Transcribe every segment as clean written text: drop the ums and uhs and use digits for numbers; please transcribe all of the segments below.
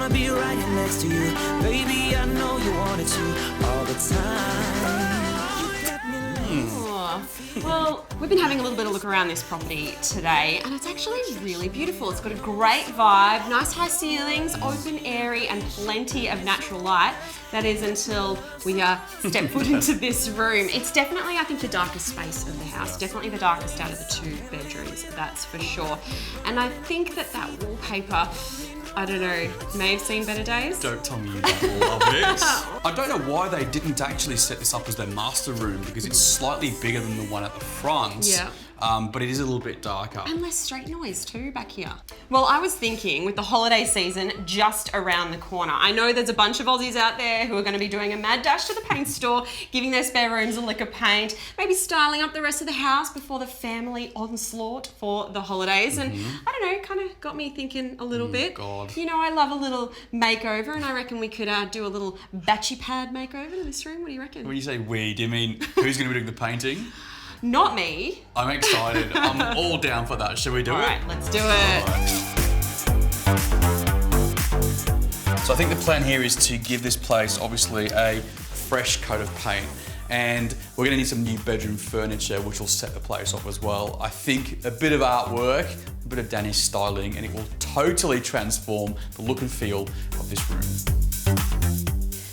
wanna be right here next to you. Baby, I know you wanted to all the time. You got me Well, we've been having a little bit of a look around this property today, and it's actually really beautiful. It's got a great vibe, nice high ceilings, open, airy, and plenty of natural light. That is until we step foot into this room. It's definitely, I think, the darkest space of the house. Definitely the darkest out of the 2 bedrooms, that's for sure. And I think that wallpaper, I don't know, may have seen better days. Don't tell me you don't love it. I don't know why they didn't actually set this up as their master room, because it's slightly bigger than the one at the front. Yeah. But it is a little bit darker. And less street noise too back here. Well, I was thinking with the holiday season just around the corner, I know there's a bunch of Aussies out there who are going to be doing a mad dash to the paint store, giving their spare rooms a lick of paint, maybe styling up the rest of the house before the family onslaught for the holidays. And I don't know, kind of got me thinking a little bit. God. You know, I love a little makeover, and I reckon we could do a little batchy pad makeover to this room. What do you reckon? When you say we, do you mean who's going to be doing the painting? Not me. I'm excited. I'm all down for that. Shall we do it? All right, let's do it. So I think the plan here is to give this place obviously a fresh coat of paint, and we're going to need some new bedroom furniture which will set the place off as well. I think a bit of artwork, a bit of Danish styling, and it will totally transform the look and feel of this room.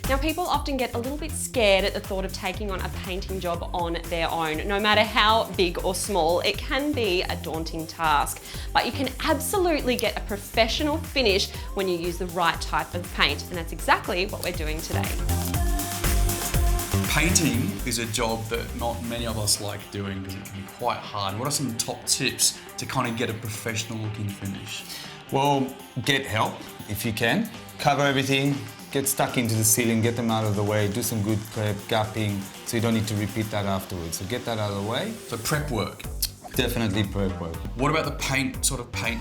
Now, people often get a little bit scared at the thought of taking on a painting job on their own. No matter how big or small, it can be a daunting task. But you can absolutely get a professional finish when you use the right type of paint, and that's exactly what we're doing today. Painting is a job that not many of us like doing because it can be quite hard. What are some top tips to kind of get a professional looking finish? Well, get help if you can. Cover everything, get stuck into the ceiling, get them out of the way, do some good prep, gapping, so you don't need to repeat that afterwards. So get that out of the way. So prep work. Definitely prep work. What about the paint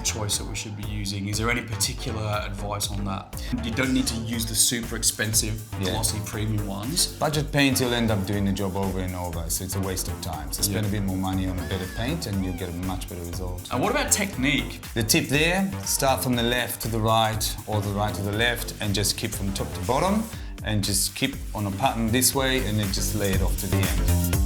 choice that we should be using? Is there any particular advice on that? You don't need to use the super expensive glossy premium ones. Budget paint, you'll end up doing the job over and over, so it's a waste of time. So spend a bit more money on a better paint and you'll get a much better result. And what about technique? The tip there, start from the left to the right or the right to the left and just keep from top to bottom and just keep on a pattern this way and then just lay it off to the end.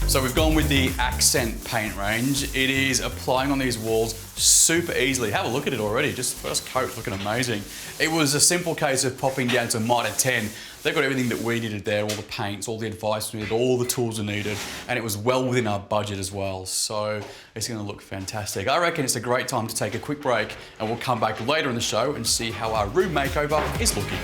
So we've gone with the accent paint range. It is applying on these walls super easily. Have a look at it already, just first coat looking amazing. It was a simple case of popping down to Mitre 10. They've got everything that we needed there, all the paints, all the advice we needed, all the tools we needed, and it was well within our budget as well. So it's gonna look fantastic. I reckon it's a great time to take a quick break and we'll come back later in the show and see how our room makeover is looking.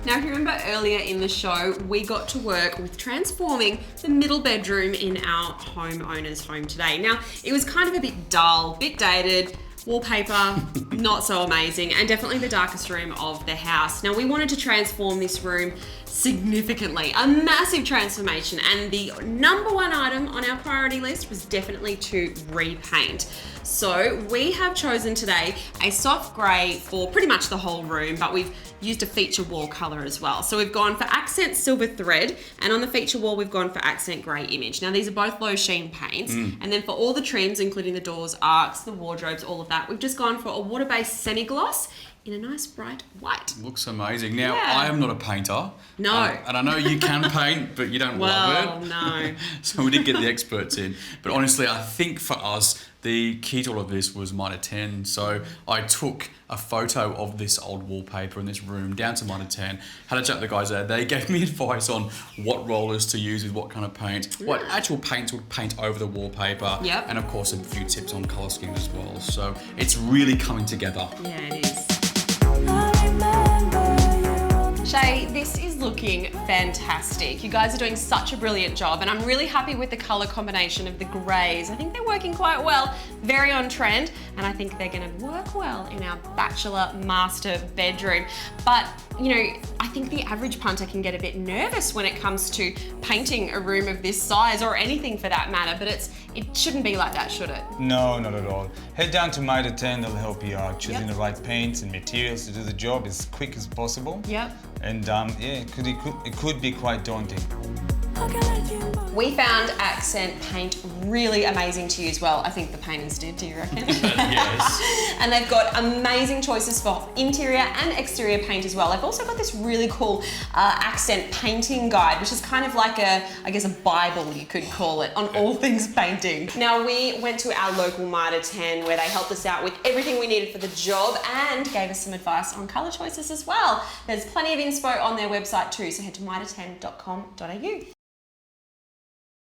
Now, if you remember earlier in the show, we got to work with transforming the middle bedroom in our homeowner's home today. Now, it was kind of a bit dull, bit dated, wallpaper, not so amazing, and definitely the darkest room of the house. Now, we wanted to transform this room significantly, a massive transformation, and the #1 item on our priority list was definitely to repaint. So we have chosen today a soft grey for pretty much the whole room, but we've used a feature wall colour as well. So we've gone for accent silver thread, and on the feature wall we've gone for accent grey image. Now these are both low sheen paints, and then for all the trims, including the doors, arcs, the wardrobes, all of that, we've just gone for a water-based semi-gloss in a nice bright white. Looks amazing. Now, Yeah. I am not a painter. No. And I know you can paint, but you don't love it. No. So we did get the experts in. But honestly, I think for us, the key to all of this was Mitre 10. So I took a photo of this old wallpaper in this room down to Mitre 10, had a chat with the guys there. They gave me advice on what rollers to use with what kind of paint, what actual paints would paint over the wallpaper, and of course a few tips on colour schemes as well. So it's really coming together. Yeah, it is. Shay, this is looking fantastic. You guys are doing such a brilliant job, and I'm really happy with the colour combination of the greys. I think they're working quite well, very on trend, and I think they're gonna work well in our bachelor master bedroom. But, you know, I think the average punter can get a bit nervous when it comes to painting a room of this size, or anything for that matter, but it shouldn't be like that, should it? No, not at all. Head down to Mitre 10, they'll help you out. Choosing the right paints and materials to do the job as quick as possible. Yep. And yeah, it could be quite daunting. We found Accent paint really amazing to use. Well, I think the painters did, do you reckon? Yes. And they've got amazing choices for interior and exterior paint as well. They've also got this really cool accent painting guide, which is kind of like I guess a Bible, you could call it, on all things painting. Now, we went to our local Mitre 10 where they helped us out with everything we needed for the job and gave us some advice on colour choices as well. There's plenty of inspo on their website too, so head to mitre10.com.au.